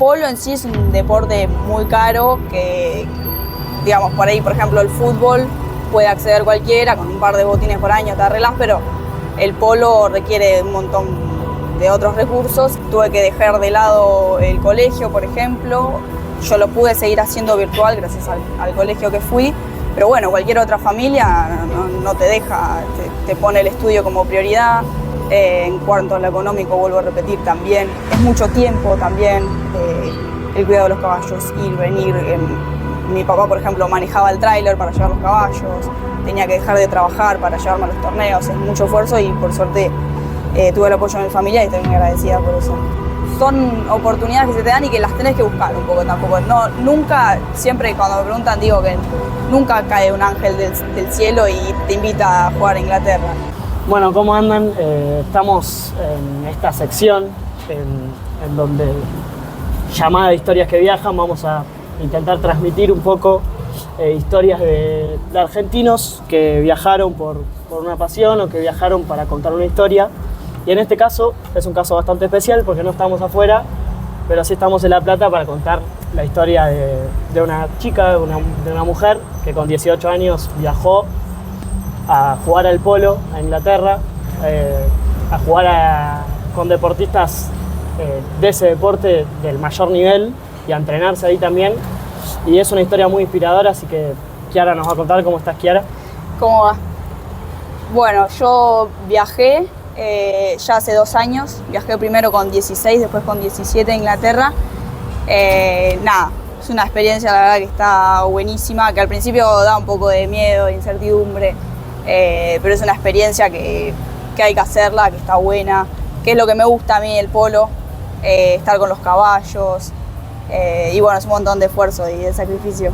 polo en sí es un deporte muy caro que, digamos, por ahí, por ejemplo, el fútbol puede acceder cualquiera, con un par de botines por año te arreglas, pero el polo requiere un montón de otros recursos. Tuve que dejar de lado el colegio, por ejemplo. Yo lo pude seguir haciendo virtual gracias al colegio que fui, pero bueno, cualquier otra familia no te deja, te pone el estudio como prioridad. En cuanto a lo económico, vuelvo a repetir también, es mucho tiempo también, el cuidado de los caballos, ir, venir. Mi papá, por ejemplo, manejaba el tráiler para llevar los caballos, tenía que dejar de trabajar para llevarme a los torneos, es mucho esfuerzo y por suerte tuve el apoyo de mi familia y estoy muy agradecida por eso. Son oportunidades que se te dan y que las tenés que buscar un poco tampoco. No, nunca, siempre cuando me preguntan digo que nunca cae un ángel del cielo y te invita a jugar a Inglaterra. Bueno, ¿cómo andan? Estamos en esta sección en donde, llamada Historias que Viajan, vamos a intentar transmitir un poco historias de argentinos que viajaron por una pasión o que viajaron para contar una historia. Y en este caso es un caso bastante especial porque no estamos afuera, pero sí estamos en La Plata para contar la historia de una chica, de una mujer que con 18 años viajó a jugar al polo a Inglaterra, a jugar con deportistas de ese deporte del mayor nivel y a entrenarse ahí también. Y es una historia muy inspiradora, así que Kiara nos va a contar. ¿Cómo estás, Kiara? ¿Cómo va? Bueno, yo viajé ya hace 2 años. Viajé primero con 16, después con 17 a Inglaterra. Nada, es una experiencia la verdad que está buenísima, que al principio da un poco de miedo, de incertidumbre, pero es una experiencia que hay que hacerla, que está buena, que es lo que me gusta a mí del polo, estar con los caballos, y bueno, es un montón de esfuerzo y de sacrificio.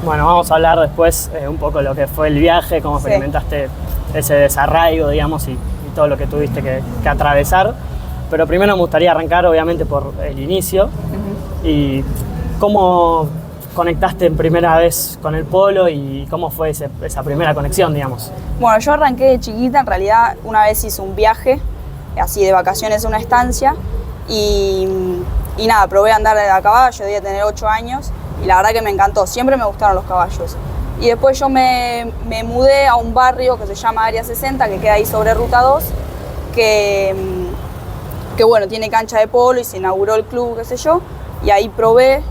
Bueno, vamos a hablar después un poco de lo que fue el viaje, cómo experimentaste ese desarraigo, digamos, y todo lo que tuviste que atravesar. Pero primero me gustaría arrancar, obviamente, por el inicio. Y cómo conectaste en primera vez con el polo y cómo fue esa primera conexión, digamos. Bueno, yo arranqué de chiquita, en realidad una vez hice un viaje, así de vacaciones a una estancia, y nada, probé a andar a caballo, debía tener 8 años, y la verdad que me encantó, siempre me gustaron los caballos. Y después yo me mudé a un barrio que se llama Área 60, que queda ahí sobre Ruta 2, que bueno, tiene cancha de polo y se inauguró el club, qué sé yo, y ahí probé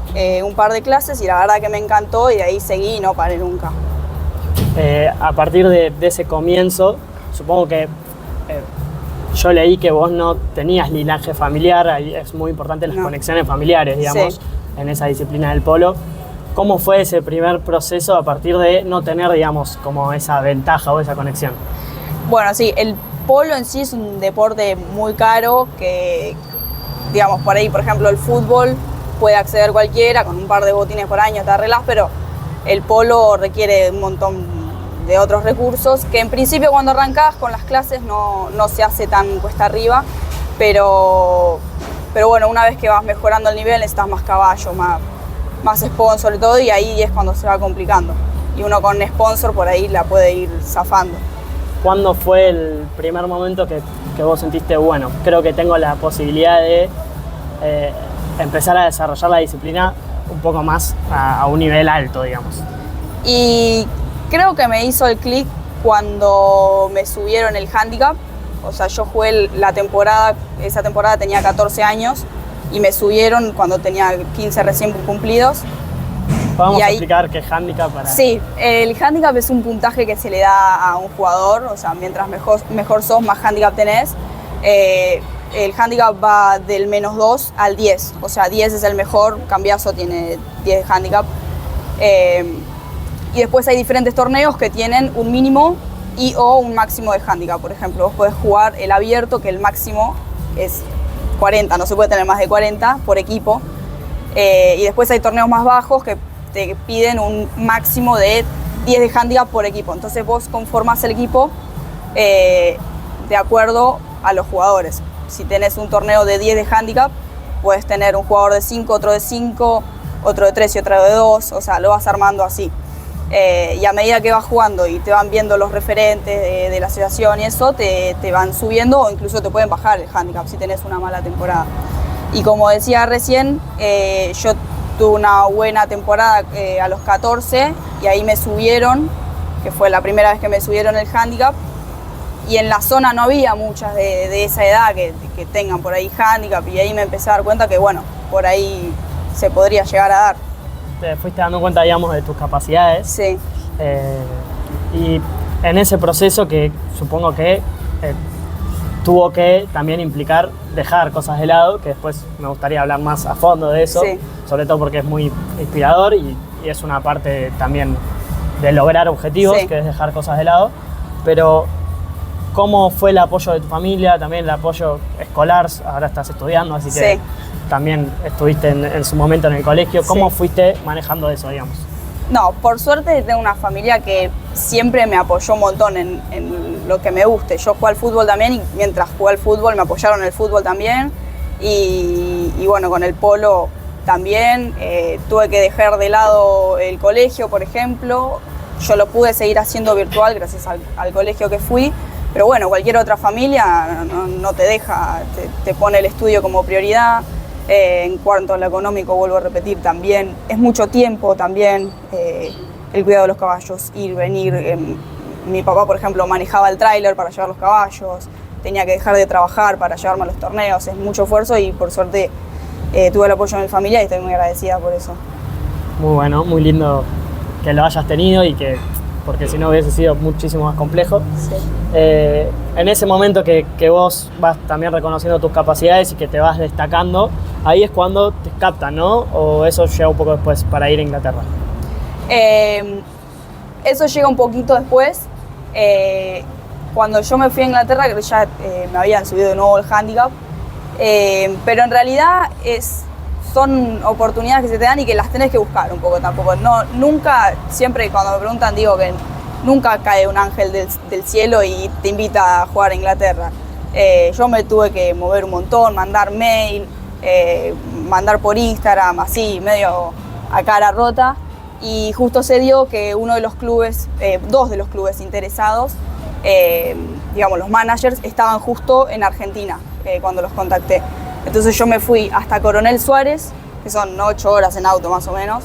un par de clases y la verdad que me encantó y de ahí seguí y no paré nunca. A partir de ese comienzo, supongo que yo leí que vos no tenías linaje familiar, ahí es muy importante las conexiones familiares, digamos, en esa disciplina del polo. ¿Cómo fue ese primer proceso a partir de no tener, digamos, como esa ventaja o esa conexión? Bueno, sí, el polo en sí es un deporte muy caro que, digamos, por ahí, por ejemplo, el fútbol puede acceder cualquiera, con un par de botines por año te arreglas, pero el polo requiere un montón de otros recursos, que en principio cuando arrancás con las clases no se hace tan cuesta arriba, pero bueno, una vez que vas mejorando el nivel necesitas más caballo, más sponsor y todo, y ahí es cuando se va complicando. Y uno con sponsor por ahí la puede ir zafando. ¿Cuándo fue el primer momento que vos sentiste, bueno, creo que tengo la posibilidad de empezar a desarrollar la disciplina un poco más a un nivel alto, digamos? Y creo que me hizo el clic cuando me subieron el handicap. O sea, yo jugué esa temporada tenía 14 años y me subieron cuando tenía 15 recién cumplidos. ¿Podemos explicar qué es handicap? Sí, el handicap es un puntaje que se le da a un jugador, o sea, mientras mejor sos, más handicap tenés. El handicap va del -2 al 10, o sea, 10 es el mejor, Cambiaso tiene 10 de handicap. Y después hay diferentes torneos que tienen un mínimo y o un máximo de handicap. Por ejemplo, vos podés jugar el abierto, que el máximo es 40, no se puede tener más de 40 por equipo. Y después hay torneos más bajos que te piden un máximo de 10 de handicap por equipo. Entonces vos conformás el equipo de acuerdo a los jugadores. Si tenés un torneo de 10 de handicap, puedes tener un jugador de 5, otro de 5, otro de 3 y otro de 2, o sea, lo vas armando así. Y a medida que vas jugando y te van viendo los referentes de la asociación y eso, te van subiendo o incluso te pueden bajar el handicap si tenés una mala temporada. Y como decía recién, yo tuve una buena temporada a los 14 y ahí me subieron, que fue la primera vez que me subieron el handicap. Y en la zona no había muchas de esa edad que tengan por ahí handicap, y ahí me empecé a dar cuenta que, bueno, por ahí se podría llegar a dar. Te fuiste dando cuenta, digamos, de tus capacidades. Sí. Y en ese proceso que supongo que tuvo que también implicar dejar cosas de lado, que después me gustaría hablar más a fondo de eso, Sí. sobre todo porque es muy inspirador y es una parte también de lograr objetivos, Sí. que es dejar cosas de lado. Pero ¿cómo fue el apoyo de tu familia? También el apoyo escolar, ahora estás estudiando, así que Sí. también estuviste en su momento en el colegio. ¿Cómo Sí. fuiste manejando eso, digamos? No, por suerte tengo una familia que siempre me apoyó un montón en lo que me guste. Yo jugué al fútbol también y mientras jugué al fútbol me apoyaron en el fútbol también. Y bueno, con el polo también. Tuve que dejar de lado el colegio, por ejemplo. Yo lo pude seguir haciendo virtual gracias al colegio que fui. Pero bueno, cualquier otra familia no te deja, te pone el estudio como prioridad. En cuanto a lo económico, vuelvo a repetir también, es mucho tiempo también, el cuidado de los caballos, ir, venir. Mi papá, por ejemplo, manejaba el tráiler para llevar los caballos, tenía que dejar de trabajar para llevarme a los torneos, es mucho esfuerzo y por suerte tuve el apoyo de mi familia y estoy muy agradecida por eso. Muy bueno, muy lindo que lo hayas tenido y que, porque si no hubiese sido muchísimo más complejo. Sí. En ese momento que vos vas también reconociendo tus capacidades y que te vas destacando, ahí es cuando te captan, ¿no? ¿O eso llega un poco después para ir a Inglaterra? Eso llega un poquito después. Cuando yo me fui a Inglaterra, creo que ya me habían subido de nuevo el handicap. Pero en realidad son oportunidades que se te dan y que las tenés que buscar un poco tampoco. Nunca, siempre cuando me preguntan digo que nunca cae un ángel del cielo y te invita a jugar a Inglaterra. Yo me tuve que mover un montón, mandar mail, mandar por Instagram, así, medio a cara rota. Y justo se dio que uno de los clubes, dos de los clubes interesados, digamos los managers, estaban justo en Argentina cuando los contacté. Entonces yo me fui hasta Coronel Suárez, que son 8 horas en auto más o menos,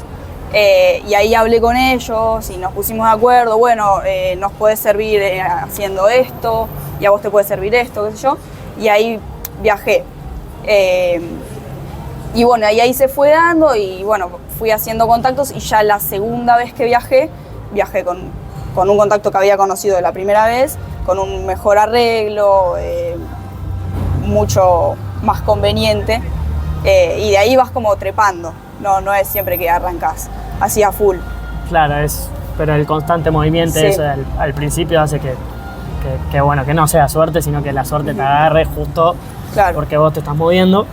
y ahí hablé con ellos y nos pusimos de acuerdo, bueno, nos puede servir haciendo esto, y a vos te puede servir esto, qué sé yo, y ahí viajé. Y bueno, ahí se fue dando y bueno, fui haciendo contactos y ya la segunda vez que viajé con un contacto que había conocido de la primera vez, con un mejor arreglo, mucho más conveniente, y de ahí vas como trepando, no es siempre que arrancás así a full. Claro, pero el constante movimiento Sí. eso al principio hace que bueno, que no sea suerte, sino que la suerte te agarre justo Claro. porque vos te estás moviendo.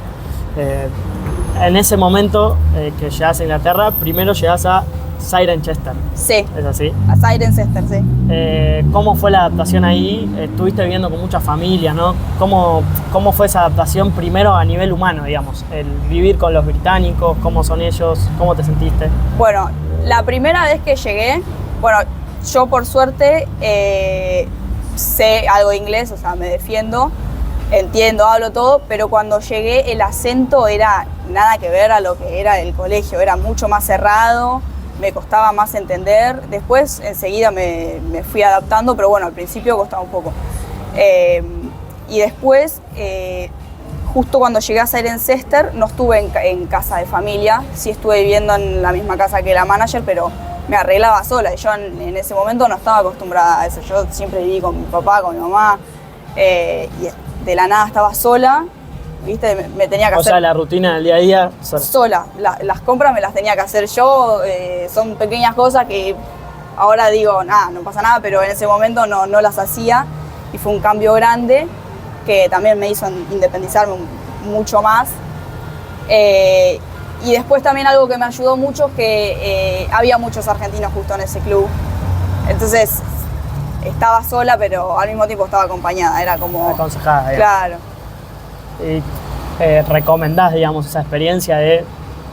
En ese momento que llegas a Inglaterra, primero llegas a Cirencester, Sí, ¿es así? a Cirencester, sí. ¿Cómo fue la adaptación ahí? Estuviste viviendo con muchas familias, ¿no? ¿Cómo fue esa adaptación primero a nivel humano, digamos? El vivir con los británicos, ¿cómo son ellos? ¿Cómo te sentiste? Bueno, la primera vez que llegué, bueno, yo por suerte sé algo de inglés, o sea, me defiendo, entiendo, hablo todo, pero cuando llegué el acento era nada que ver a lo que era el colegio, era mucho más cerrado, me costaba más entender. Después enseguida me fui adaptando, pero bueno, al principio costaba un poco. Y después, justo cuando llegué a Cirencester, no estuve en casa de familia, sí estuve viviendo en la misma casa que la manager, pero me arreglaba sola y yo en ese momento no estaba acostumbrada a eso. Yo siempre viví con mi papá, con mi mamá, y de la nada estaba sola, ¿viste? Me tenía que O hacer sea, la rutina del día a día. sola. Las compras me las tenía que hacer yo, son pequeñas cosas que ahora digo, nada, no pasa nada, pero en ese momento no las hacía y fue un cambio grande que también me hizo independizarme mucho más. Y después también algo que me ayudó mucho es que había muchos argentinos justo en ese club. Entonces estaba sola, pero al mismo tiempo estaba acompañada. Era como... Aconsejada, digamos. Claro. Y recomendás, digamos, esa experiencia de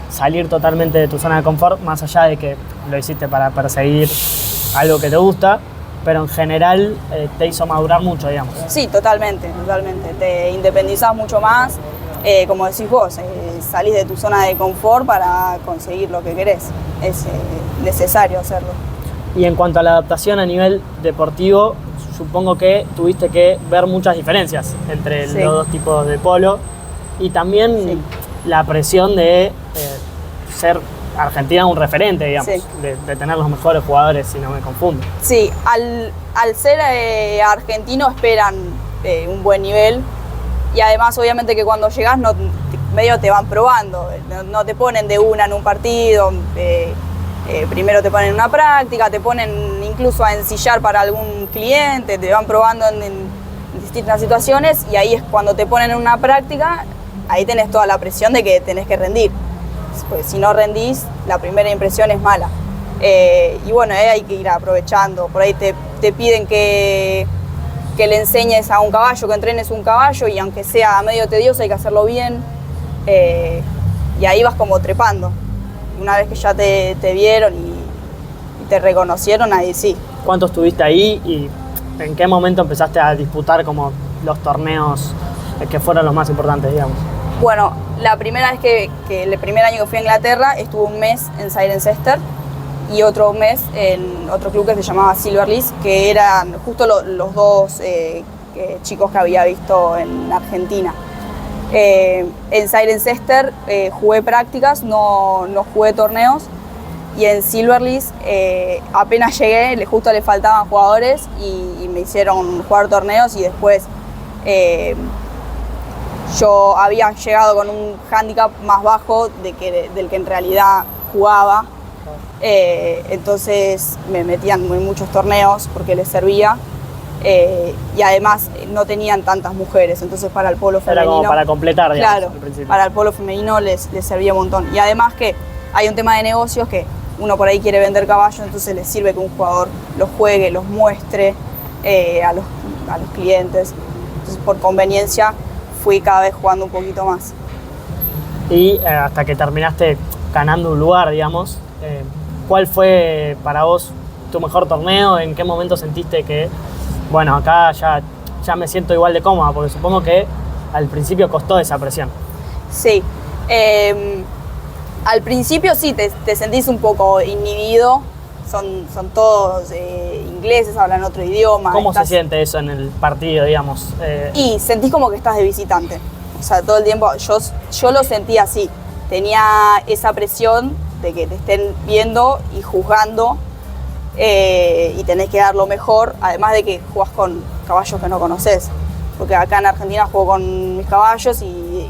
salir totalmente de tu zona de confort, más allá de que lo hiciste para perseguir algo que te gusta, pero en general te hizo madurar mucho, digamos. Sí, totalmente. Te independizás mucho más. como decís vos, salís de tu zona de confort para conseguir lo que querés. Es necesario hacerlo. Y en cuanto a la adaptación a nivel deportivo, supongo que tuviste que ver muchas diferencias entre los dos tipos de polo y también la presión de ser Argentina un referente, digamos, de tener los mejores jugadores, si no me confundo. Sí, al ser argentino esperan un buen nivel y además obviamente que cuando llegás medio te van probando, no te ponen de una en un partido, primero te ponen una práctica, te ponen incluso a ensillar para algún cliente, te van probando en distintas situaciones y ahí es cuando te ponen en una práctica, ahí tenés toda la presión de que tenés que rendir. Pues si no rendís, la primera impresión es mala. Y bueno, hay que ir aprovechando. Por ahí te piden que le enseñes a un caballo, que entrenes un caballo y aunque sea medio tedioso hay que hacerlo bien. Y ahí vas como trepando. Una vez que ya te vieron y te reconocieron, ahí sí. ¿Cuánto estuviste ahí y en qué momento empezaste a disputar como los torneos que fueron los más importantes, digamos? Bueno, la primera vez el primer año que fui a Inglaterra estuve un mes en Cirencester y otro mes en otro club que se llamaba Silverlees, que eran justo los dos chicos que había visto en Argentina. En Cirencester jugué prácticas, no jugué torneos, y en Silverlees apenas llegué, justo le faltaban jugadores y me hicieron jugar torneos y después yo había llegado con un hándicap más bajo del que en realidad jugaba, entonces me metían en muchos torneos porque les servía. Y además no tenían tantas mujeres, entonces para el polo femenino... Era como para completar, digamos, claro, al principio. Para el polo femenino les servía un montón. Y además que hay un tema de negocios que uno por ahí quiere vender caballos, entonces les sirve que un jugador los juegue, los muestre a los clientes. Entonces por conveniencia fui cada vez jugando un poquito más. Y hasta que terminaste ganando un lugar, digamos, ¿cuál fue para vos tu mejor torneo? ¿En qué momento sentiste que, bueno, acá ya me siento igual de cómoda? Porque supongo que al principio costó esa presión. Sí, al principio sí, te sentís un poco inhibido, son todos ingleses, hablan otro idioma. ¿Cómo se siente eso en el partido, digamos? Y sentís como que estás de visitante, o sea, todo el tiempo, yo lo sentí así, tenía esa presión de que te estén viendo y juzgando, y tenés que dar lo mejor, además de que jugás con caballos que no conoces, porque acá en Argentina juego con mis caballos y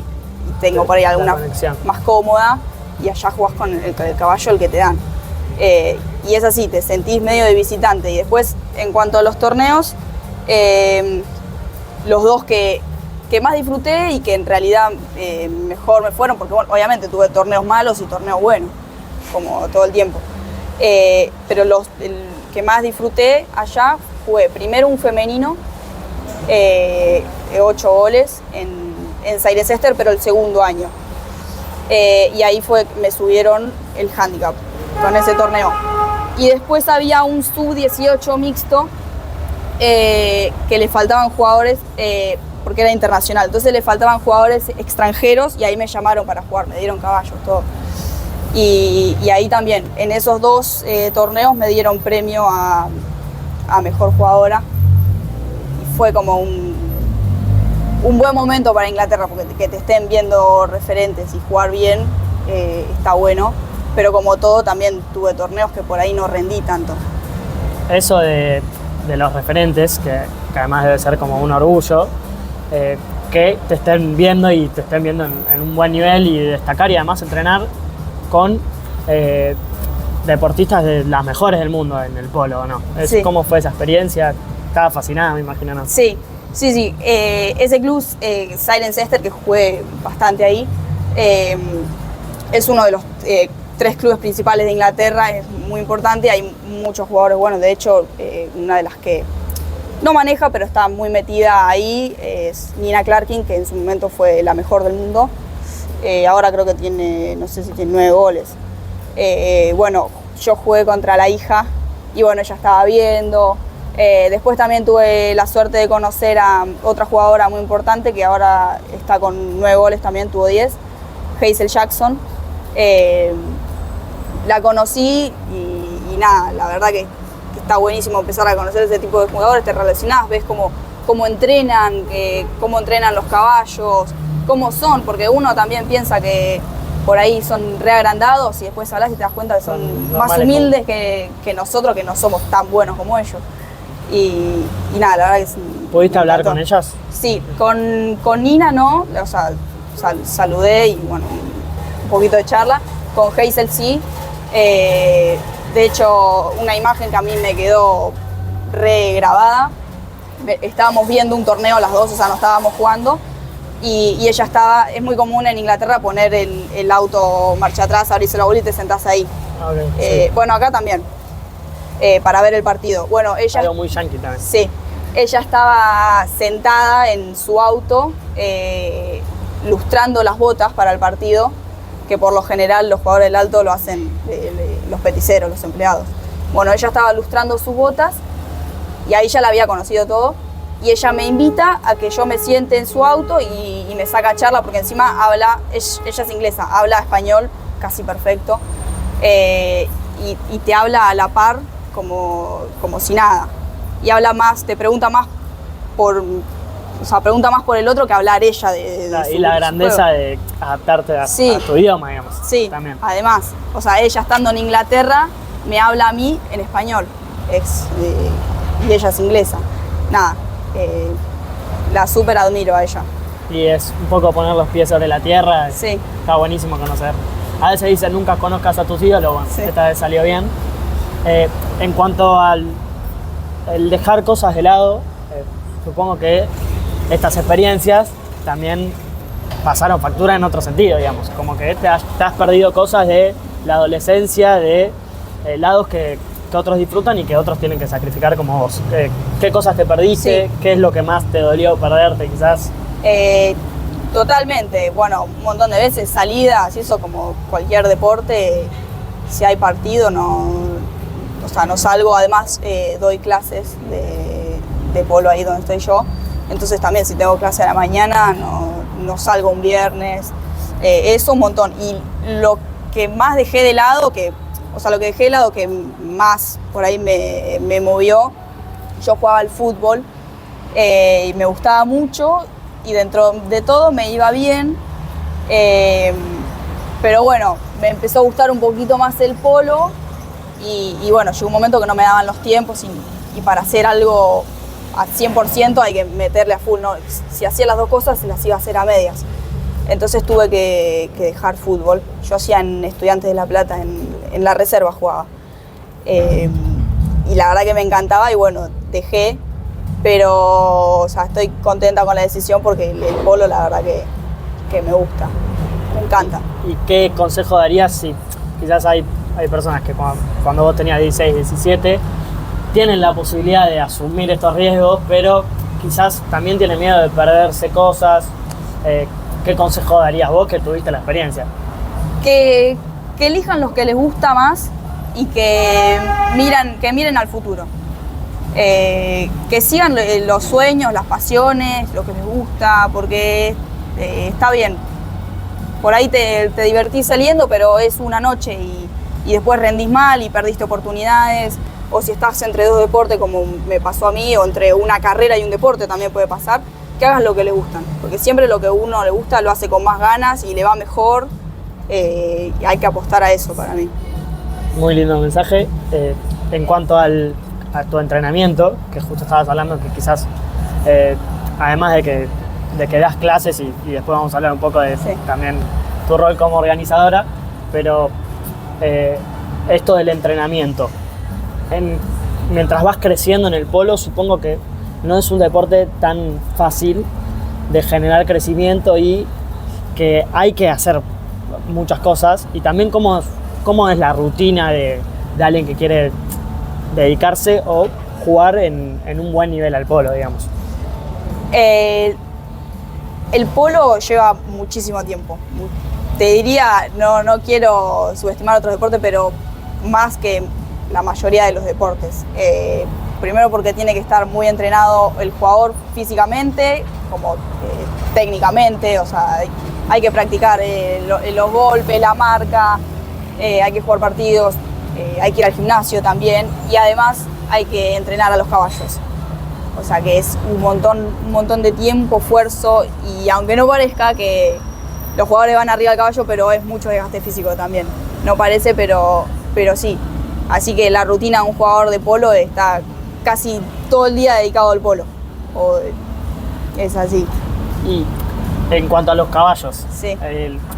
tengo por ahí alguna más cómoda, y allá jugás con el caballo el que te dan. Y es así, te sentís medio de visitante. Y después, en cuanto a los torneos, los dos que más disfruté y que en realidad mejor me fueron, porque bueno, obviamente tuve torneos malos y torneos buenos, como todo el tiempo. Pero el que más disfruté allá fue primero un femenino, 8 goles en Cirencester, pero el segundo año. Y ahí me subieron el handicap con ese torneo. Y después había un sub-18 mixto que le faltaban jugadores, porque era internacional, entonces le faltaban jugadores extranjeros y ahí me llamaron para jugar, me dieron caballos, todo. Y ahí también, en esos dos torneos me dieron premio a mejor jugadora. Y fue como un buen momento para Inglaterra, porque que te estén viendo referentes y jugar bien está bueno. Pero como todo, también tuve torneos que por ahí no rendí tanto. Eso de los referentes, que además debe ser como un orgullo, que te estén viendo y te estén viendo en un buen nivel y destacar y además entrenar con deportistas de las mejores del mundo en el polo, ¿no? Sí. ¿Cómo fue esa experiencia? Estaba fascinada, me imagino, ¿no? Sí. Ese club, Cirencester, que jugué bastante ahí, es uno de los 3 clubes principales de Inglaterra, es muy importante, hay muchos jugadores buenos. De hecho, una de las que no maneja, pero está muy metida ahí, es Nina Clarkin, que en su momento fue la mejor del mundo. Ahora creo que tiene, no sé si tiene 9 goles. Bueno, yo jugué contra la hija y bueno, ella estaba viendo, Después también tuve la suerte de conocer a otra jugadora muy importante que ahora está con 9 goles también, tuvo 10, Hazel Jackson. La conocí y nada, la verdad que está buenísimo empezar a conocer ese tipo de jugadores, te relacionás, ves cómo entrenan los caballos, cómo son, porque uno también piensa que por ahí son re agrandados y después hablas y te das cuenta que son más humildes que nosotros, que no somos tan buenos como ellos. Y nada, la verdad que ¿Pudiste hablar con ellas? Sí, con Nina no, o sea, saludé y bueno, un poquito de charla. Con Hazel sí. De hecho, una imagen que a mí me quedó re grabada. Estábamos viendo un torneo las dos, o sea, no estábamos jugando. Y ella estaba, es muy común en Inglaterra poner el auto marcha atrás, abrirse la bola y te sentás ahí. Okay, sí. Bueno, acá también. Para ver el partido. Bueno, ella... Algo muy yankee también. Sí. Ella estaba sentada en su auto, lustrando las botas para el partido, que por lo general los jugadores del Alto lo hacen los peticeros, los empleados. Bueno, ella estaba lustrando sus botas y ahí ya la había conocido todo. Y ella me invita a que yo me siente en su auto y me saca charla, porque encima ella es inglesa, habla español casi perfecto, y te habla a la par como si nada. Y habla más, te pregunta más pregunta más por el otro que hablar ella y la grandeza de adaptarte a tu idioma, digamos. Sí, también. Además, o sea, ella estando en Inglaterra me habla a mí en español, y ella es inglesa. Nada, la súper admiro a ella. Y es un poco poner los pies sobre la tierra. Sí. Está buenísimo conocer. A veces dicen nunca conozcas a tus ídolos, bueno, sí. Esta vez salió bien. En cuanto al el dejar cosas de lado, supongo que estas experiencias también pasaron factura en otro sentido, digamos. Como que te has perdido cosas de la adolescencia, de lados que otros disfrutan y que otros tienen que sacrificar como vos. ¿Qué cosas te perdiste? Sí. ¿Qué es lo que más te dolió perderte quizás? Totalmente. Bueno, un montón de veces salidas y eso, como cualquier deporte, si hay partido no salgo. Además doy clases de polo ahí donde estoy yo, entonces también si tengo clase a la mañana no salgo un viernes, eso un montón. Y lo que más dejé de lado, que más por ahí me movió, yo jugaba al fútbol y me gustaba mucho y dentro de todo me iba bien, pero bueno, me empezó a gustar un poquito más el polo y bueno, llegó un momento que no me daban los tiempos y para hacer algo al 100% hay que meterle a full, ¿no? Si hacía las dos cosas, las iba a hacer a medias. Entonces tuve que dejar fútbol. Yo hacía en Estudiantes de La Plata, en la reserva jugaba. Y la verdad que me encantaba y bueno, dejé. Pero o sea, estoy contenta con la decisión porque el polo la verdad que me gusta, me encanta. ¿Y qué consejo darías si quizás hay personas que cuando vos tenías 16, 17 tienen la posibilidad de asumir estos riesgos, pero quizás también tienen miedo de perderse cosas? ¿Qué consejo darías vos que tuviste la experiencia? Que elijan los que les gusta más y que miren al futuro. Que sigan los sueños, las pasiones, lo que les gusta, porque está bien. Por ahí te divertís saliendo, pero es una noche y después rendís mal y perdiste oportunidades. O si estás entre dos deportes, como me pasó a mí, o entre una carrera y un deporte también puede pasar, que hagas lo que les gustan. Porque siempre lo que a uno le gusta lo hace con más ganas y le va mejor. Y hay que apostar a eso para mí. Muy lindo mensaje. En cuanto a tu entrenamiento, que justo estabas hablando, que quizás, además de que das clases y después vamos a hablar un poco de también tu rol como organizadora, pero esto del entrenamiento. Mientras vas creciendo en el polo, supongo que no es un deporte tan fácil de generar crecimiento y que hay que hacer muchas cosas. Y también cómo es la rutina de alguien que quiere dedicarse o jugar en un buen nivel al polo, digamos. El polo lleva muchísimo tiempo. Te diría, no quiero subestimar otros deportes, pero más que la mayoría de los deportes. primero porque tiene que estar muy entrenado el jugador físicamente, como técnicamente, o sea, hay que practicar los golpes, la marca, hay que jugar partidos, hay que ir al gimnasio también y además hay que entrenar a los caballos. O sea que es un montón de tiempo, esfuerzo y aunque no parezca que los jugadores van arriba del caballo, pero es mucho desgaste físico también. No parece, pero sí. Así que la rutina de un jugador de polo está casi todo el día dedicado al polo. Es así. Y en cuanto a los caballos, sí.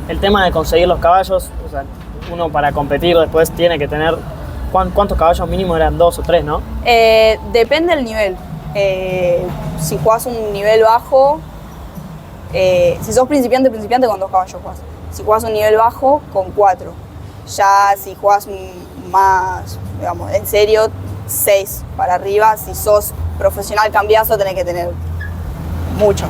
el tema de conseguir los caballos, o sea, uno para competir después tiene que tener, ¿cuántos caballos mínimo eran? 2 o 3, ¿no? Depende del nivel. Si jugás un nivel bajo, si sos principiante con 2 caballos jugás. Si jugás un nivel bajo, con 4. Ya si jugás más, digamos, en serio, 6 para arriba. Si sos profesional cambiazo, tenés que tener muchos.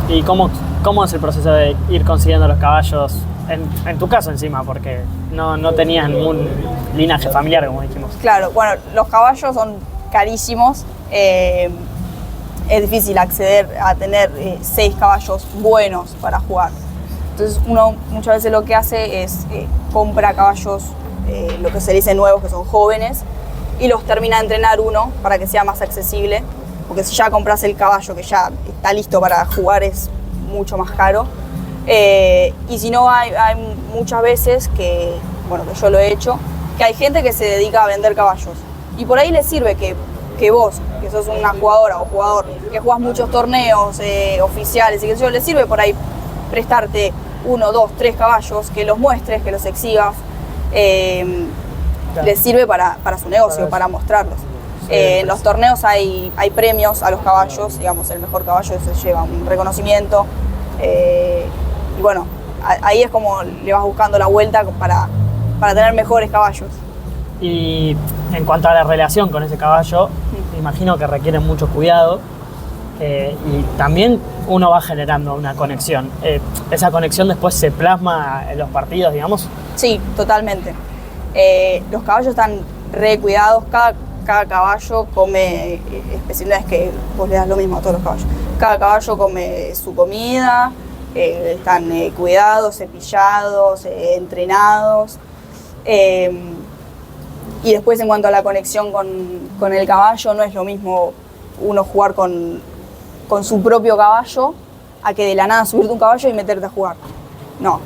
¿Y cómo es el proceso de ir consiguiendo los caballos? En tu caso encima, porque no tenías ningún linaje familiar, como dijimos. Claro, bueno, los caballos son carísimos. Es difícil acceder a tener 6 caballos buenos para jugar. Entonces uno muchas veces lo que hace es compra caballos, lo que se dice nuevos, que son jóvenes, y los termina de entrenar uno para que sea más accesible, porque si ya compras el caballo que ya está listo para jugar es mucho más caro. Y si no, hay muchas veces que yo lo he hecho, que hay gente que se dedica a vender caballos y por ahí les sirve que vos, que sos una jugadora o jugador que jugás muchos torneos oficiales y que yo, les sirve por ahí prestarte 1, 2, 3 caballos, que los muestres, que los exhibas, les sirve para su negocio, para mostrarlos. En los torneos hay premios a los caballos, digamos, el mejor caballo se lleva un reconocimiento. Y bueno, ahí es como le vas buscando la vuelta para tener mejores caballos. Y en cuanto a la relación con ese caballo, me imagino que requiere mucho cuidado y también uno va generando una conexión. ¿Esa conexión después se plasma en los partidos, digamos? Sí, totalmente. Los caballos están re cuidados, cada caballo come, especialidades que vos le das lo mismo a todos los caballos. Cada caballo come su comida, están cuidados, cepillados, entrenados. Y después en cuanto a la conexión con el caballo, no es lo mismo uno jugar con su propio caballo a que de la nada subirte un caballo y meterte a jugar. No,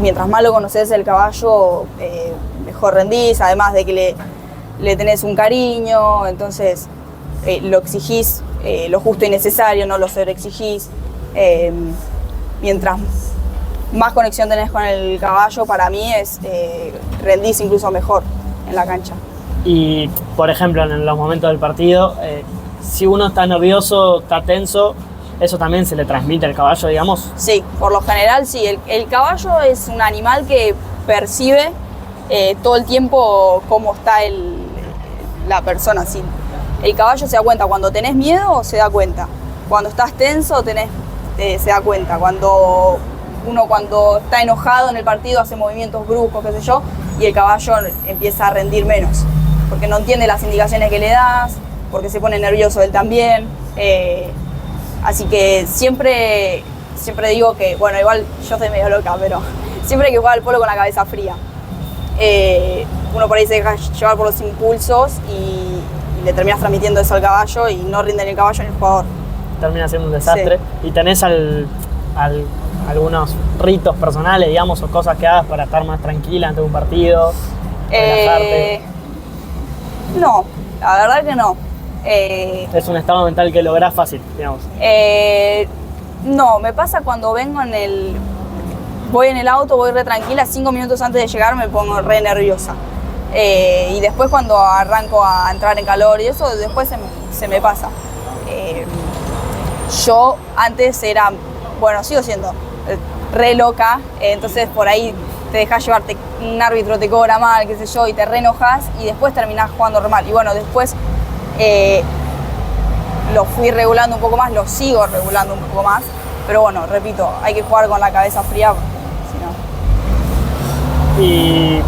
mientras más lo conoces el caballo, mejor rendís, además de que le tenés un cariño, entonces lo exigís lo justo y necesario, no lo sobreexigís. Mientras más conexión tenés con el caballo, para mí rendís incluso mejor en la cancha. Y, por ejemplo, en los momentos del partido, si uno está nervioso, está tenso, ¿eso también se le transmite al caballo, digamos? Sí, por lo general sí. El caballo es un animal que percibe todo el tiempo cómo está la persona. Sí. El caballo se da cuenta cuando tenés miedo, se da cuenta. Cuando estás tenso, se da cuenta. Cuando está enojado en el partido hace movimientos bruscos, qué sé yo, y el caballo empieza a rendir menos, porque no entiende las indicaciones que le das, porque se pone nervioso él también. Así que siempre digo que, bueno, igual yo estoy medio loca, pero siempre hay que jugar al polo con la cabeza fría. Uno por ahí se deja llevar por los impulsos y le terminas transmitiendo eso al caballo y no rinde ni el caballo ni el jugador. Termina siendo un desastre. Sí. ¿Y tenés algunos ritos personales, digamos, o cosas que hagas para estar más tranquila ante un partido? Relajarte. No, la verdad que no. Es un estado mental que lográs fácil, digamos. No, me pasa cuando voy en el auto, voy re tranquila, 5 minutos antes de llegar me pongo re nerviosa. Y después cuando arranco a entrar en calor y eso, después se me pasa. Yo antes sigo siendo re loca, entonces por ahí te dejas llevarte, un árbitro te cobra mal, qué sé yo, y te re enojas y después terminás jugando normal. Y bueno, después lo fui regulando un poco más, lo sigo regulando un poco más, pero bueno, repito, hay que jugar con la cabeza fría, si no. Y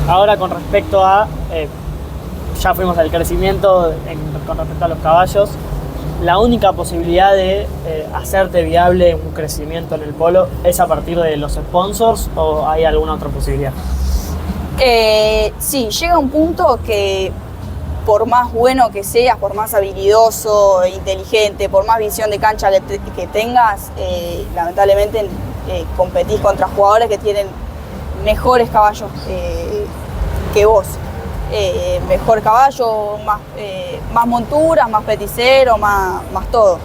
ahora con respecto a ya fuimos al crecimiento con respecto a los caballos. ¿La única posibilidad de hacerte viable un crecimiento en el polo es a partir de los sponsors o hay alguna otra posibilidad? Sí, llega un punto que por más bueno que seas, por más habilidoso, inteligente, por más visión de cancha que tengas, lamentablemente competís contra jugadores que tienen mejores caballos que vos. Mejor caballo, más monturas, más peticero, más todo.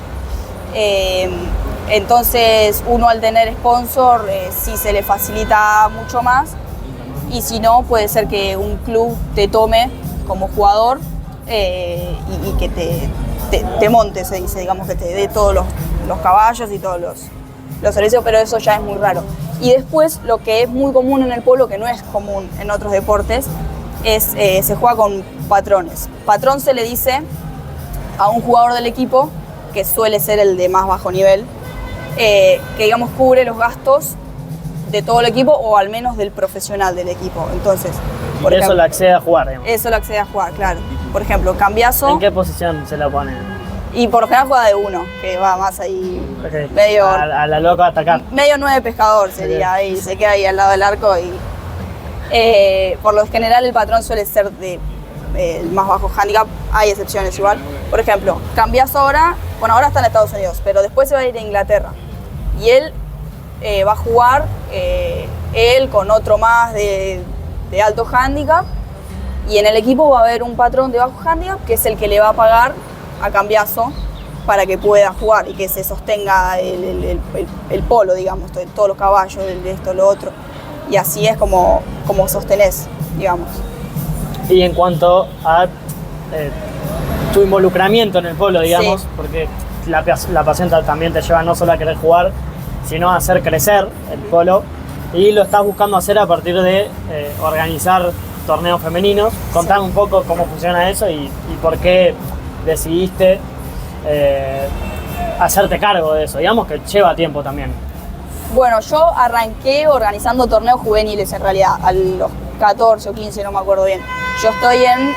Entonces uno al tener sponsor sí se le facilita mucho más, y si no puede ser que un club te tome como jugador y que te monte, se dice, digamos, que te dé todos los caballos y todos los servicios, pero eso ya es muy raro. Y después lo que es muy común en el polo, que no es común en otros deportes, se juega con patrones. Patrón se le dice a un jugador del equipo, que suele ser el de más bajo nivel, que digamos cubre los gastos de todo el equipo o al menos del profesional del equipo. Entonces, por ejemplo, eso lo accede a jugar, digamos. Eso lo accede a jugar, claro. Por ejemplo, Cambiaso. ¿En qué posición se la pone? Y por lo general juega de uno, que va más ahí, okay. Medio... A la loca atacar. Medio 9 pescador sería, okay. Ahí se queda ahí al lado del arco y... por lo general el patrón suele ser de el más bajo handicap, hay excepciones igual. Por ejemplo, Cambiaso ahora está en Estados Unidos, pero después se va a ir a Inglaterra. Y él va a jugar, él con otro más de alto handicap, y en el equipo va a haber un patrón de bajo handicap que es el que le va a pagar a Cambiaso para que pueda jugar y que se sostenga el polo, digamos, todos los caballos, esto, lo otro. Y así es como sostenés, digamos. Y en cuanto a tu involucramiento en el polo, digamos, sí. Porque la pasión también te lleva no solo a querer jugar, sino a hacer crecer el polo, y lo estás buscando hacer a partir de organizar torneos femeninos. Contame un poco cómo funciona eso y por qué decidiste hacerte cargo de eso, digamos que lleva tiempo también. Bueno, yo arranqué organizando torneos juveniles en realidad, a los 14 o 15, no me acuerdo bien. Yo estoy en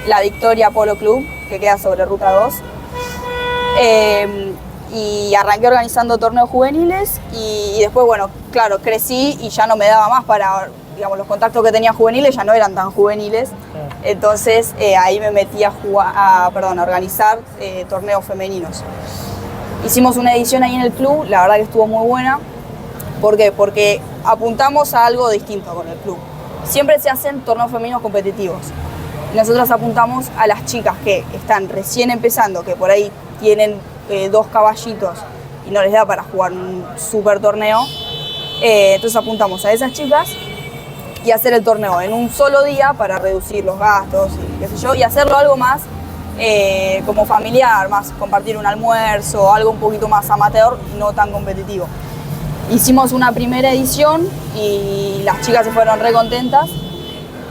la Victoria Polo Club, que queda sobre Ruta 2. Y arranqué organizando torneos juveniles y después, bueno, claro, crecí y ya no me daba más para, digamos, los contactos que tenía juveniles ya no eran tan juveniles. Entonces ahí me metí a organizar torneos femeninos. Hicimos una edición ahí en el club, la verdad que estuvo muy buena. ¿Por qué? Porque apuntamos a algo distinto con el club. Siempre se hacen torneos femeninos competitivos. Nosotros apuntamos a las chicas que están recién empezando, que por ahí tienen 2 caballitos y no les da para jugar un super torneo. Entonces apuntamos a esas chicas y hacer el torneo en un solo día para reducir los gastos y qué sé yo, y hacerlo algo más como familiar, más compartir un almuerzo, algo un poquito más amateur, no tan competitivo. Hicimos una primera edición y las chicas se fueron re contentas,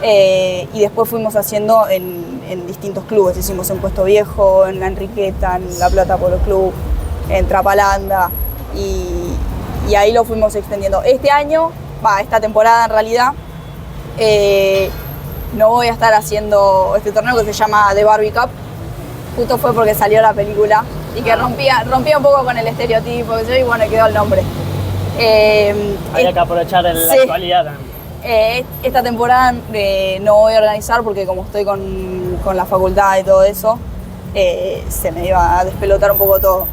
y después fuimos haciendo en distintos clubes. Hicimos en Puesto Viejo, en La Enriqueta, en La Plata Polo Club, en Trapalanda, y ahí lo fuimos extendiendo. Esta temporada en realidad, no voy a estar haciendo este torneo que se llama The Barbie Cup. Justo fue porque salió la película y que rompía un poco con el estereotipo, y bueno, quedó el nombre. Había que aprovechar la actualidad también. Esta temporada no voy a organizar porque como estoy con la facultad y todo eso, se me iba a despelotar un poco todo.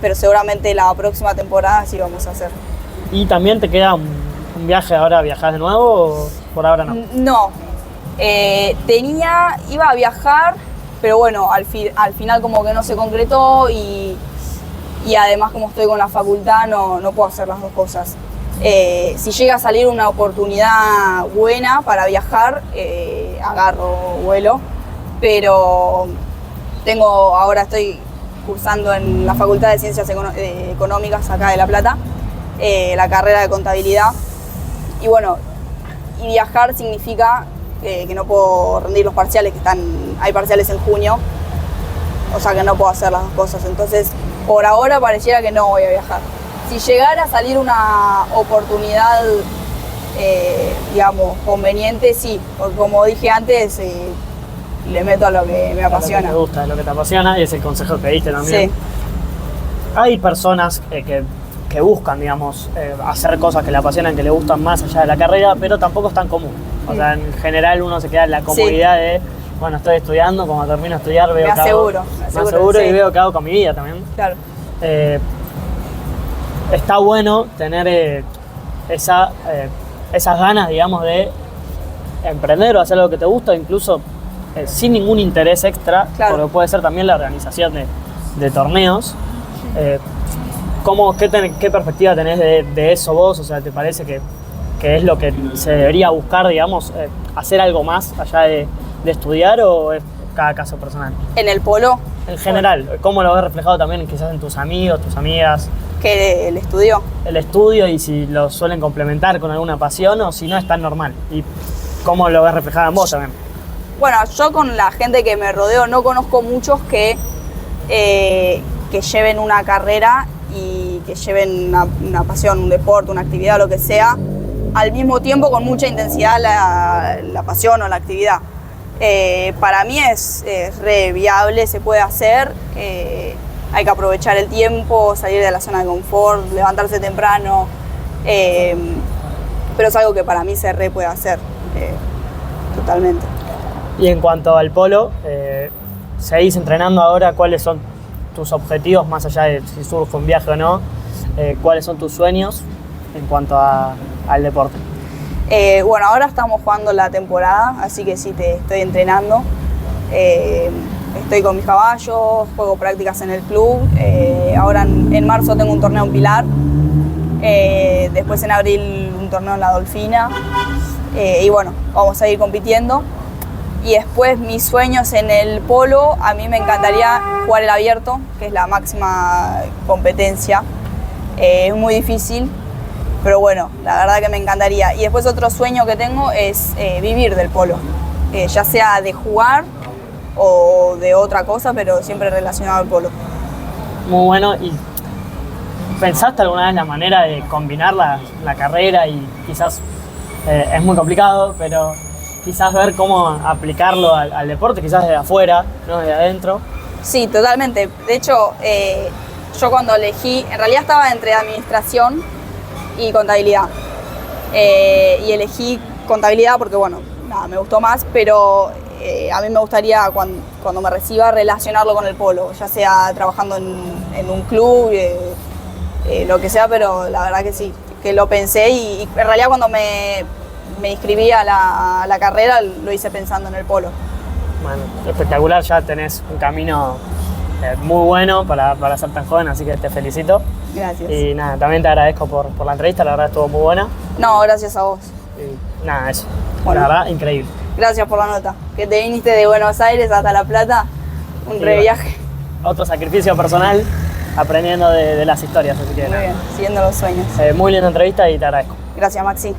Pero seguramente la próxima temporada sí vamos a hacer. ¿Y también te queda un viaje ahora? ¿Viajás de nuevo o por ahora no? No. Iba a viajar, pero bueno, al final como que no se concretó y además como estoy con la facultad no puedo hacer las dos cosas. Si llega a salir una oportunidad buena para viajar, agarro vuelo, pero ahora estoy cursando en la Facultad de Ciencias Económicas acá de La Plata, la carrera de contabilidad, y bueno, y viajar significa que no puedo rendir los parciales, hay parciales en junio, o sea que no puedo hacer las dos cosas, entonces por ahora pareciera que no voy a viajar. Si llegara a salir una oportunidad, digamos, conveniente, sí, porque como dije antes, le meto a lo que me A lo apasiona. que te gusta, a lo que te apasiona, y es el consejo que diste también. Sí, Hay personas que buscan, digamos, hacer cosas que le apasionan, que le gustan más allá de la carrera, pero tampoco es tan común. O sea, en general uno se queda en la comodidad de, bueno, estoy estudiando, cuando termino de estudiar veo me qué hago. aseguro, Me aseguro sí. y veo qué hago con mi vida también. Claro. Está bueno tener esas ganas, digamos, de emprender o hacer algo que te gusta, incluso sin ningún interés extra, Claro. porque puede ser también la organización de torneos. ¿Qué perspectiva tenés de eso vos? O sea, ¿te parece que es lo que se debería buscar, digamos, hacer algo más allá de estudiar, o es cada caso personal? En el polo, En general, ¿cómo lo ves reflejado también quizás en tus amigos, tus amigas? que él estudió. El estudio, y si lo suelen complementar con alguna pasión o si no es tan normal. Y cómo lo ves reflejado en vos también. Bueno, yo con la gente que me rodeo no conozco muchos que lleven una carrera y que lleven una pasión, un deporte, una actividad, lo que sea, al mismo tiempo con mucha intensidad la pasión o la actividad. Para mí es re viable, se puede hacer. Hay que aprovechar el tiempo, salir de la zona de confort, levantarse temprano, pero es algo que para mí se re puede hacer, totalmente. Y en cuanto al polo, ¿seguís entrenando ahora? ¿Cuáles son tus objetivos, más allá de si surge un viaje o no? ¿Cuáles son tus sueños en cuanto al deporte? Bueno, ahora estamos jugando la temporada, así que sí, estoy entrenando. Estoy con mis caballos, juego prácticas en el club. Ahora en marzo tengo un torneo en Pilar. Después en abril un torneo en la Dolfina. Y bueno, vamos a ir compitiendo. Y después mis sueños en el polo, a mí me encantaría jugar el abierto, que es la máxima competencia. Es muy difícil, pero bueno, la verdad que me encantaría. Y después otro sueño que tengo es vivir del polo, ya sea de jugar o de otra cosa, pero siempre relacionado al polo. Muy bueno. ¿Y pensaste alguna vez la manera de combinar la carrera? Y quizás es muy complicado, pero quizás ver cómo aplicarlo al deporte, quizás desde afuera, no desde adentro. Sí, totalmente. De hecho, yo cuando elegí, en realidad estaba entre administración y contabilidad. Y elegí contabilidad porque, bueno, nada, me gustó más, pero a mí me gustaría cuando me reciba relacionarlo con el polo, ya sea trabajando en un club, lo que sea, pero la verdad que sí, que lo pensé y en realidad cuando me inscribí a la carrera lo hice pensando en el polo. Bueno, espectacular, ya tenés un camino muy bueno para ser tan joven, así que te felicito. Gracias. Y nada, también te agradezco por la entrevista, la verdad estuvo muy buena. No, gracias a vos. Y nada, eso. Bueno. La verdad, increíble. Gracias por la nota. Que te viniste de Buenos Aires hasta La Plata, un Sí, reviaje. Otro sacrificio personal, aprendiendo de las historias, así que Muy nada. bien, siguiendo los sueños. Muy linda entrevista y te agradezco. Gracias, Maxi.